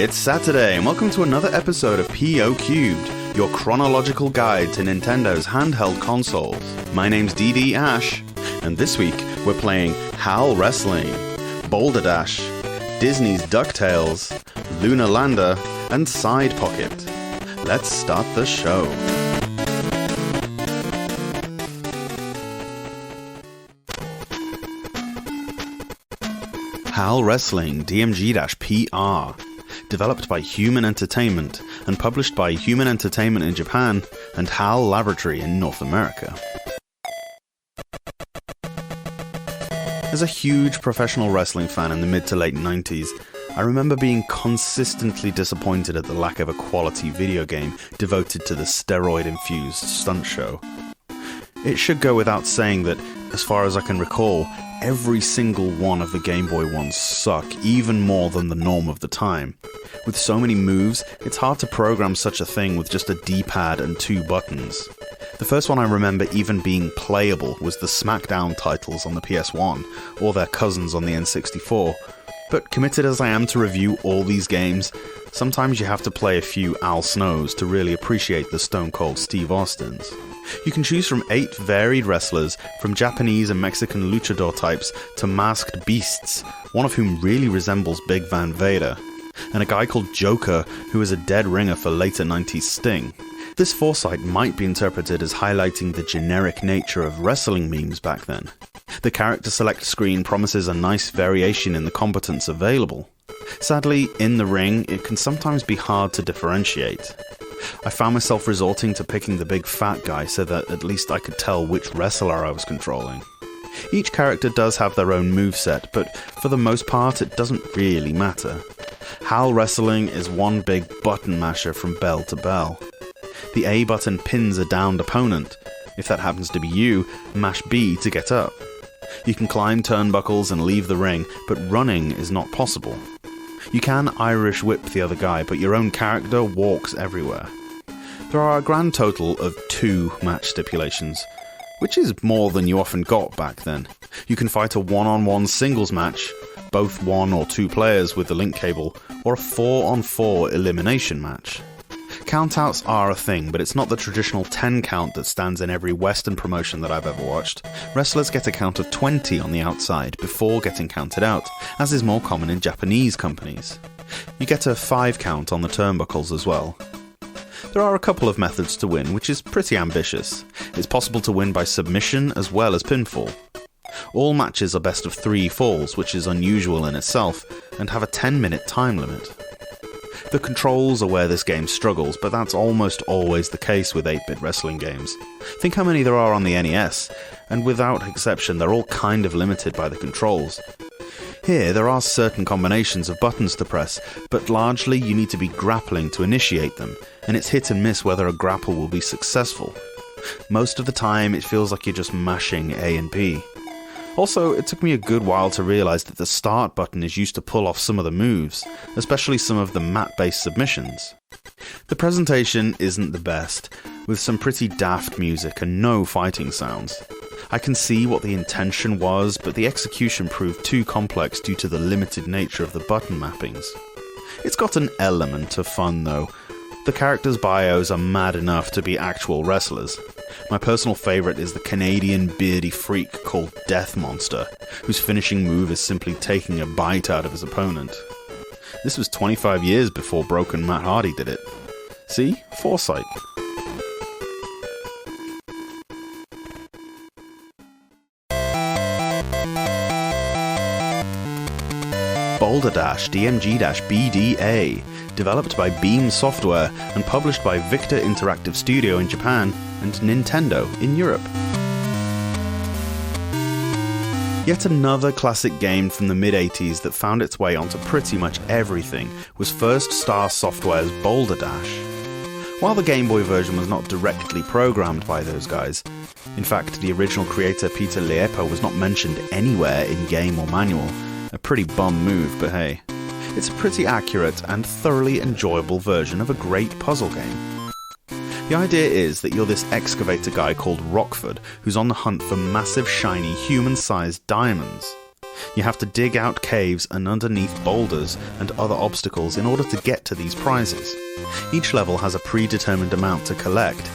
It's Saturday, and welcome to another episode of PO Cubed, your chronological guide to Nintendo's handheld consoles. My name's DD Ash, and this week we're playing HAL Wrestling, Boulder Dash, Disney's DuckTales, Lunar Lander, and Side Pocket. Let's start the show. HAL Wrestling DMG-PR, developed by Human Entertainment and published by Human Entertainment in Japan and HAL Laboratory in North America. As a huge professional wrestling fan in the mid to late 90s, I remember being consistently disappointed at the lack of a quality video game devoted to the steroid-infused stunt show. It should go without saying that, as far as I can recall, every single one of the Game Boy ones suck, even more than the norm of the time. With so many moves, it's hard to program such a thing with just a D-pad and 2 buttons. The first one I remember even being playable was the SmackDown titles on the PS1, or their cousins on the N64. But committed as I am to review all these games, sometimes you have to play a few Al Snows to really appreciate the Stone Cold Steve Austins. You can choose from 8 varied wrestlers, from Japanese and Mexican luchador types to masked beasts, one of whom really resembles Big Van Vader, and a guy called Joker who is a dead ringer for later 90s Sting. This foresight might be interpreted as highlighting the generic nature of wrestling memes back then. The character select screen promises a nice variation in the combatants available. Sadly, in the ring, it can sometimes be hard to differentiate. I found myself resorting to picking the big fat guy so that at least I could tell which wrestler I was controlling. Each character does have their own moveset, but for the most part it doesn't really matter. HAL Wrestling is one big button masher from bell to bell. The A button pins a downed opponent. If that happens to be you, mash B to get up. You can climb turnbuckles and leave the ring, but running is not possible. You can Irish whip the other guy, but your own character walks everywhere. There are a grand total of 2 match stipulations, which is more than you often got back then. You can fight a 1-on-1 singles match, both 1 or 2 players with the link cable, or a 4-on-4 elimination match. Countouts are a thing, but it's not the traditional 10 count that stands in every Western promotion that I've ever watched. Wrestlers get a count of 20 on the outside before getting counted out, as is more common in Japanese companies. You get a 5 count on the turnbuckles as well. There are a couple of methods to win, which is pretty ambitious. It's possible to win by submission as well as pinfall. All matches are best of 3 falls, which is unusual in itself, and have a 10-minute time limit. The controls are where this game struggles, but that's almost always the case with 8-bit wrestling games. Think how many there are on the NES, and without exception they're all kind of limited by the controls. Here there are certain combinations of buttons to press, but largely you need to be grappling to initiate them, and it's hit and miss whether a grapple will be successful. Most of the time it feels like you're just mashing A and B. Also, it took me a good while to realise that the start button is used to pull off some of the moves, especially some of the mat-based submissions. The presentation isn't the best, with some pretty daft music and no fighting sounds. I can see what the intention was, but the execution proved too complex due to the limited nature of the button mappings. It's got an element of fun though. The characters' bios are mad enough to be actual wrestlers. My personal favourite is the Canadian beardy freak called Death Monster, whose finishing move is simply taking a bite out of his opponent. This was 25 years before Broken Matt Hardy did it. See? Foresight. Boulder Dash DMG-BDA, developed by Beam Software and published by Victor Interactive Studio in Japan and Nintendo in Europe. Yet another classic game from the mid-80s that found its way onto pretty much everything was First Star Software's Boulder Dash. While the Game Boy version was not directly programmed by those guys, in fact the original creator Peter Liepa was not mentioned anywhere in game or manual. A pretty bum move, but hey. It's a pretty accurate and thoroughly enjoyable version of a great puzzle game. The idea is that you're this excavator guy called Rockford who's on the hunt for massive shiny human-sized diamonds. You have to dig out caves and underneath boulders and other obstacles in order to get to these prizes. Each level has a predetermined amount to collect,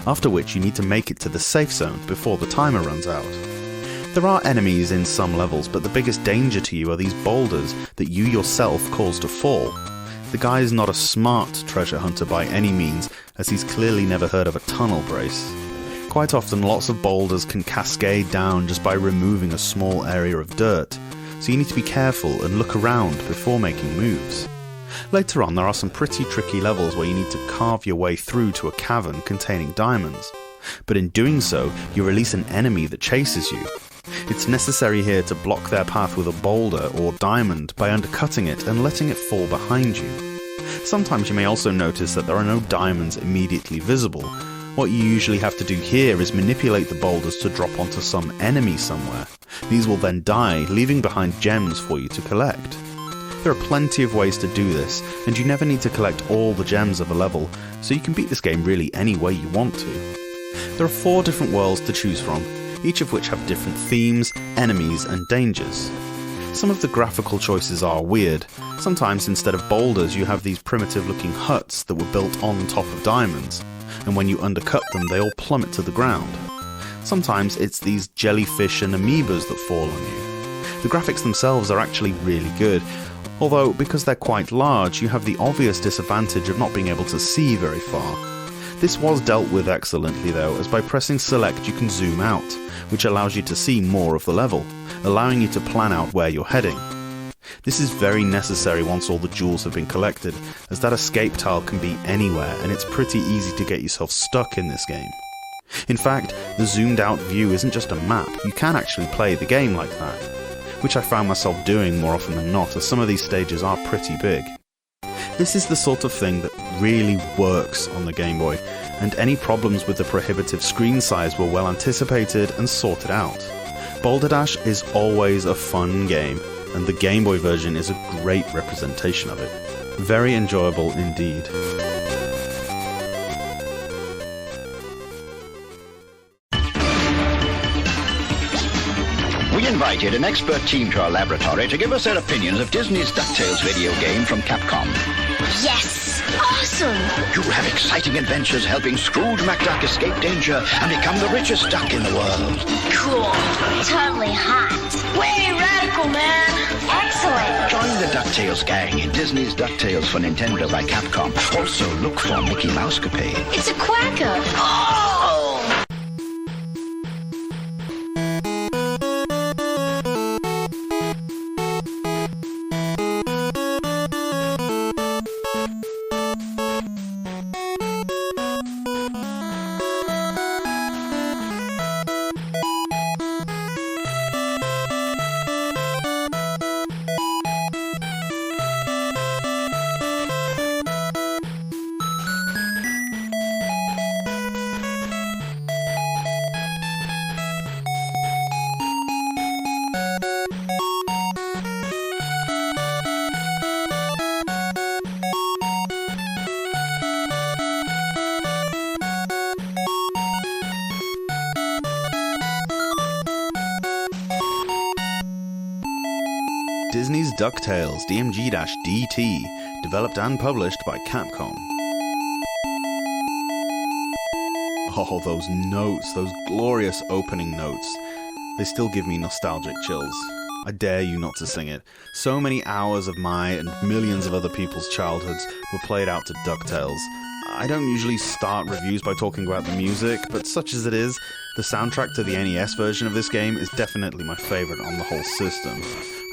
after which you need to make it to the safe zone before the timer runs out. There are enemies in some levels, but the biggest danger to you are these boulders that you yourself cause to fall. The guy is not a smart treasure hunter by any means, as he's clearly never heard of a tunnel brace. Quite often lots of boulders can cascade down just by removing a small area of dirt, so you need to be careful and look around before making moves. Later on there are some pretty tricky levels where you need to carve your way through to a cavern containing diamonds, but in doing so you release an enemy that chases you. It's necessary here to block their path with a boulder or diamond by undercutting it and letting it fall behind you. Sometimes you may also notice that there are no diamonds immediately visible. What you usually have to do here is manipulate the boulders to drop onto some enemy somewhere. These will then die, leaving behind gems for you to collect. There are plenty of ways to do this, and you never need to collect all the gems of a level, so you can beat this game really any way you want to. There are 4 different worlds to choose from, each of which have different themes, enemies, and dangers. Some of the graphical choices are weird. Sometimes instead of boulders you have these primitive looking huts that were built on top of diamonds, and when you undercut them they all plummet to the ground. Sometimes it's these jellyfish and amoebas that fall on you. The graphics themselves are actually really good, although because they're quite large you have the obvious disadvantage of not being able to see very far. This was dealt with excellently though, as by pressing select you can zoom out, which allows you to see more of the level, allowing you to plan out where you're heading. This is very necessary once all the jewels have been collected, as that escape tile can be anywhere and it's pretty easy to get yourself stuck in this game. In fact, the zoomed out view isn't just a map, you can actually play the game like that, which I found myself doing more often than not, as some of these stages are pretty big. This is the sort of thing that really works on the Game Boy, and any problems with the prohibitive screen size were well anticipated and sorted out. Boulder Dash is always a fun game, and the Game Boy version is a great representation of it. Very enjoyable indeed. We invited an expert team to our laboratory to give us their opinions of Disney's DuckTales video game from Capcom. Yes! Awesome! You'll have exciting adventures helping Scrooge McDuck escape danger and become the richest duck in the world. Cool. Totally hot. Way radical, man! Excellent! Join the DuckTales gang in Disney's DuckTales for Nintendo by Capcom. Also, look for Mickey Mousecapade. It's a quacker! Oh! Disney's DuckTales DMG-DT, developed and published by Capcom. Oh, those notes, those glorious opening notes. They still give me nostalgic chills. I dare you not to sing it. So many hours of my and millions of other people's childhoods were played out to DuckTales. I don't usually start reviews by talking about the music, but such as it is, the soundtrack to the NES version of this game is definitely my favourite on the whole system.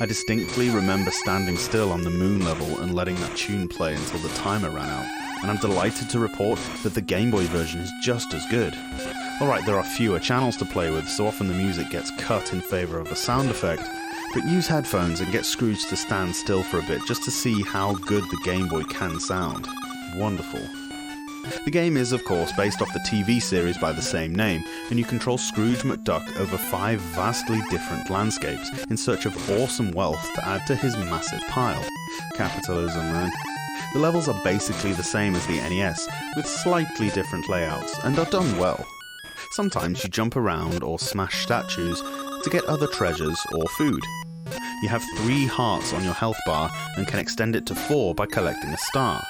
I distinctly remember standing still on the moon level and letting that tune play until the timer ran out, and I'm delighted to report that the Game Boy version is just as good. Alright, there are fewer channels to play with, so often the music gets cut in favour of a sound effect, but use headphones and get Scrooge to stand still for a bit just to see how good the Game Boy can sound. Wonderful. The game is, of course, based off the TV series by the same name, and you control Scrooge McDuck over 5 vastly different landscapes in search of awesome wealth to add to his massive pile. Capitalism, man. The levels are basically the same as the NES, with slightly different layouts, and are done well. Sometimes you jump around or smash statues to get other treasures or food. You have 3 hearts on your health bar and can extend it to 4 by collecting a star.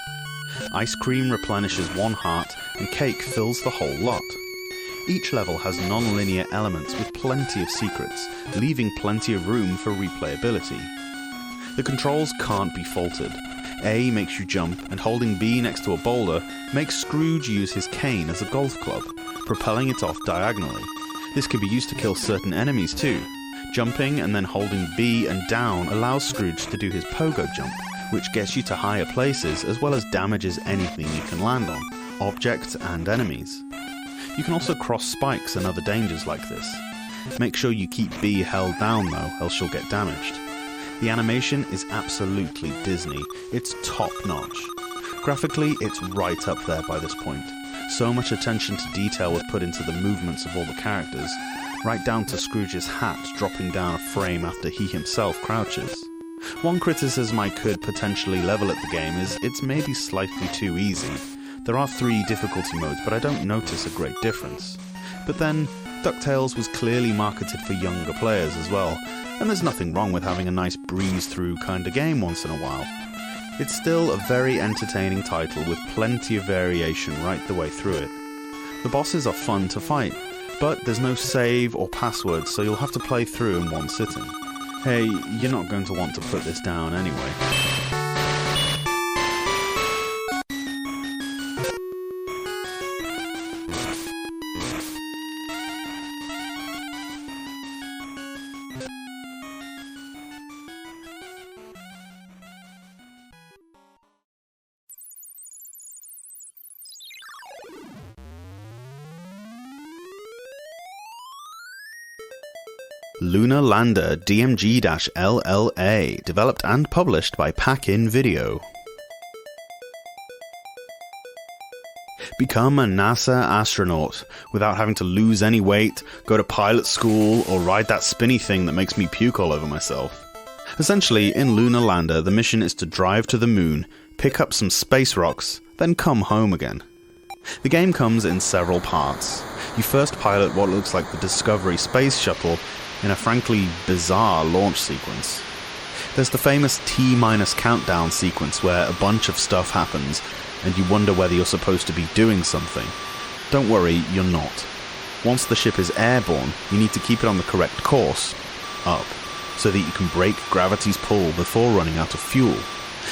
Ice cream replenishes 1 heart and cake fills the whole lot. Each level has non-linear elements with plenty of secrets, leaving plenty of room for replayability. The controls can't be faulted. A makes you jump, and holding B next to a boulder makes Scrooge use his cane as a golf club, propelling it off diagonally. This can be used to kill certain enemies too. Jumping and then holding B and down allows Scrooge to do his pogo jump, which gets you to higher places as well as damages anything you can land on, objects and enemies. You can also cross spikes and other dangers like this. Make sure you keep B held down though, else you'll get damaged. The animation is absolutely Disney. It's top notch. Graphically, it's right up there by this point. So much attention to detail was put into the movements of all the characters, right down to Scrooge's hat dropping down a frame after he himself crouches. One criticism I could potentially level at the game is it's maybe slightly too easy. There are 3 difficulty modes, but I don't notice a great difference. But then, DuckTales was clearly marketed for younger players as well, and there's nothing wrong with having a nice breeze-through kind of game once in a while. It's still a very entertaining title with plenty of variation right the way through it. The bosses are fun to fight, but there's no save or password, so you'll have to play through in one sitting. Hey, you're not going to want to put this down anyway. Lunar Lander DMG-LLA, developed and published by Pack-In Video. Become a NASA astronaut without having to lose any weight, go to pilot school, or ride that spinny thing that makes me puke all over myself. Essentially, in Lunar Lander, the mission is to drive to the moon, pick up some space rocks, then come home again. The game comes in several parts. You first pilot what looks like the Discovery space shuttle in a frankly bizarre launch sequence. There's the famous T- countdown sequence where a bunch of stuff happens and you wonder whether you're supposed to be doing something. Don't worry, you're not. Once the ship is airborne, you need to keep it on the correct course, up, so that you can break gravity's pull before running out of fuel.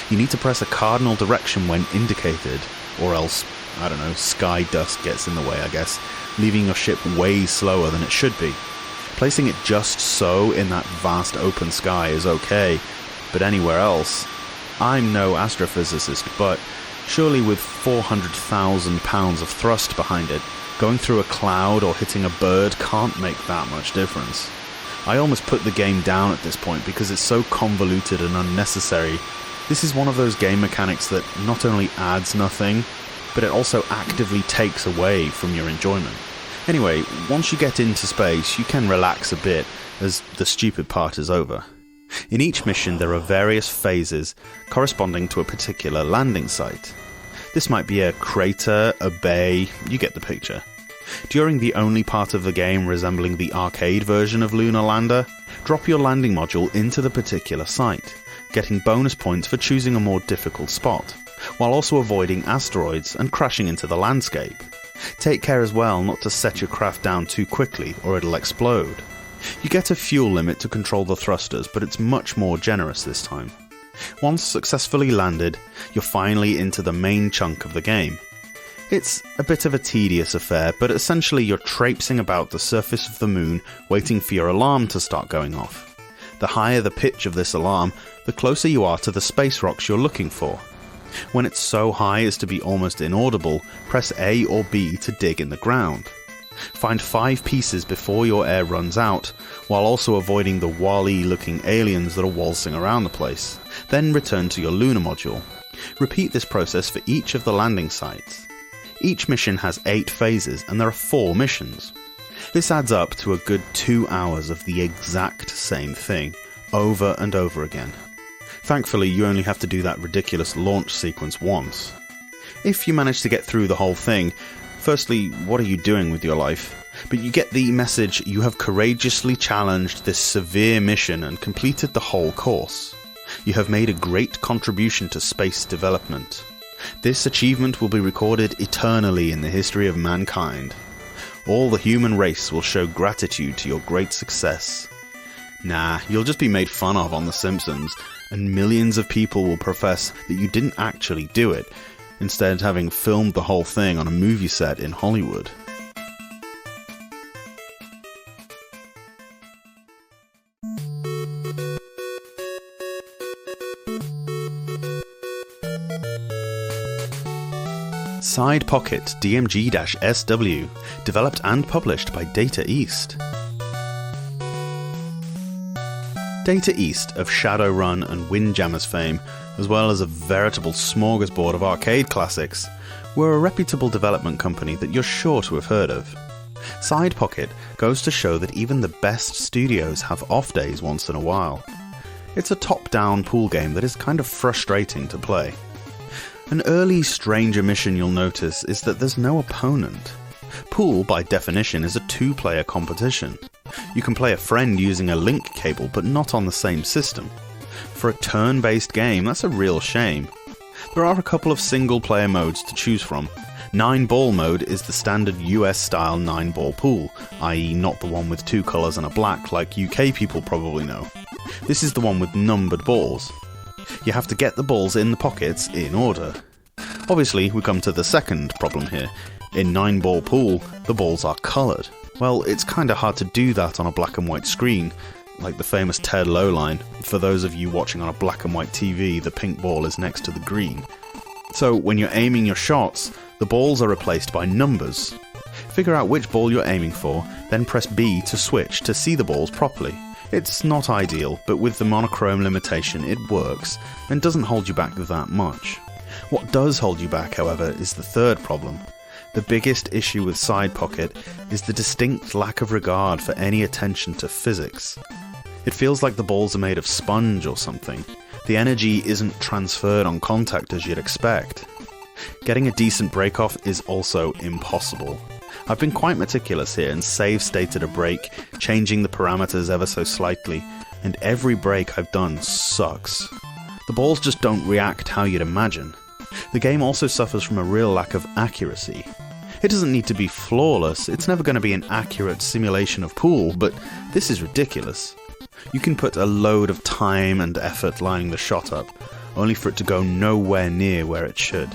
You need to press a cardinal direction when indicated, or else, I don't know, sky dust gets in the way, I guess, leaving your ship way slower than it should be. Placing it just so in that vast open sky is okay, but anywhere else, I'm no astrophysicist, but surely with 400,000 pounds of thrust behind it, going through a cloud or hitting a bird can't make that much difference. I almost put the game down at this point because it's so convoluted and unnecessary. This is one of those game mechanics that not only adds nothing, but it also actively takes away from your enjoyment. Anyway, once you get into space, you can relax a bit, as the stupid part is over. In each mission there are various phases corresponding to a particular landing site. This might be a crater, a bay, you get the picture. During the only part of the game resembling the arcade version of Lunar Lander, drop your landing module into the particular site, getting bonus points for choosing a more difficult spot, while also avoiding asteroids and crashing into the landscape. Take care as well not to set your craft down too quickly or it'll explode. You get a fuel limit to control the thrusters, but it's much more generous this time. Once successfully landed, you're finally into the main chunk of the game. It's a bit of a tedious affair, but essentially you're traipsing about the surface of the moon waiting for your alarm to start going off. The higher the pitch of this alarm, the closer you are to the space rocks you're looking for. When it's so high as to be almost inaudible, press A or B to dig in the ground. Find 5 pieces before your air runs out, while also avoiding the Wall-E looking aliens that are waltzing around the place. Then return to your lunar module. Repeat this process for each of the landing sites. Each mission has 8 phases, and there are 4 missions. This adds up to a good 2 hours of the exact same thing, over and over again. Thankfully, you only have to do that ridiculous launch sequence once. If you manage to get through the whole thing, Firstly, what are you doing with your life? But you get the message you have courageously challenged this severe mission and completed the whole course. You have made a great contribution to space development. This achievement will be recorded eternally in the history of mankind. All the human race will show gratitude to your great success. Nah, you'll just be made fun of on The Simpsons, and millions of people will profess that you didn't actually do it, instead having filmed the whole thing on a movie set in Hollywood. Side Pocket DMG-SW, developed and published by Data East. Data East of Shadowrun and Windjammers fame, as well as a veritable smorgasbord of arcade classics, were a reputable development company that you're sure to have heard of. Side Pocket goes to show that even the best studios have off days once in a while. It's a top-down pool game that is kind of frustrating to play. An early strange omission you'll notice is that there's no opponent. Pool, by definition, is a two-player competition. You can play a friend using a link cable, but not on the same system. For a turn-based game, that's a real shame. There are a couple of single-player modes to choose from. 9-ball mode is the standard US-style 9-ball pool, i.e. not the one with 2 colours and a black like UK people probably know. This is the one with numbered balls. You have to get the balls in the pockets in order. Obviously, we come to the second problem here. In 9-ball pool, the balls are coloured. Well, it's kinda hard to do that on a black and white screen, like the famous Ted Lowe line, for those of you watching on a black and white TV, the pink ball is next to the green. So when you're aiming your shots, the balls are replaced by numbers. Figure out which ball you're aiming for, then press B to switch to see the balls properly. It's not ideal, but with the monochrome limitation it works, and doesn't hold you back that much. What does hold you back, however, is the third problem. The biggest issue with Side Pocket is the distinct lack of regard for any attention to physics. It feels like the balls are made of sponge or something. The energy isn't transferred on contact as you'd expect. Getting a decent break-off is also impossible. I've been quite meticulous here and save-stated a break, changing the parameters ever so slightly, and every break I've done sucks. The balls just don't react how you'd imagine. The game also suffers from a real lack of accuracy. It doesn't need to be flawless, it's never going to be an accurate simulation of pool, but this is ridiculous. You can put a load of time and effort lining the shot up, only for it to go nowhere near where it should.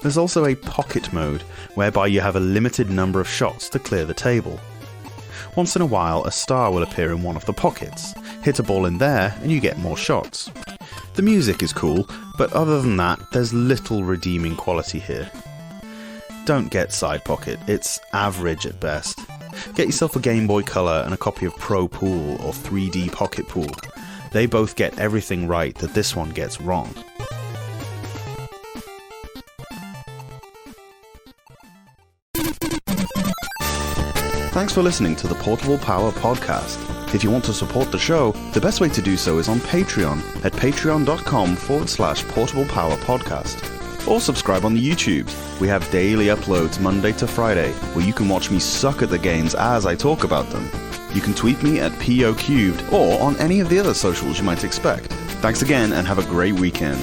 There's also a pocket mode, whereby you have a limited number of shots to clear the table. Once in a while, a star will appear in one of the pockets. Hit a ball in there, and you get more shots. The music is cool, but other than that, there's little redeeming quality here. Don't get Side Pocket, it's average at best. Get yourself a Game Boy Color and a copy of Pro Pool or 3D Pocket Pool. They both get everything right that this one gets wrong. Thanks for listening to the Portable Power Podcast. If you want to support the show, the best way to do so is on Patreon at patreon.com/portablepowerpodcast. Or subscribe on the YouTubes. We have daily uploads Monday to Friday, where you can watch me suck at the games as I talk about them. You can tweet me at POCubed or on any of the other socials you might expect. Thanks again and have a great weekend.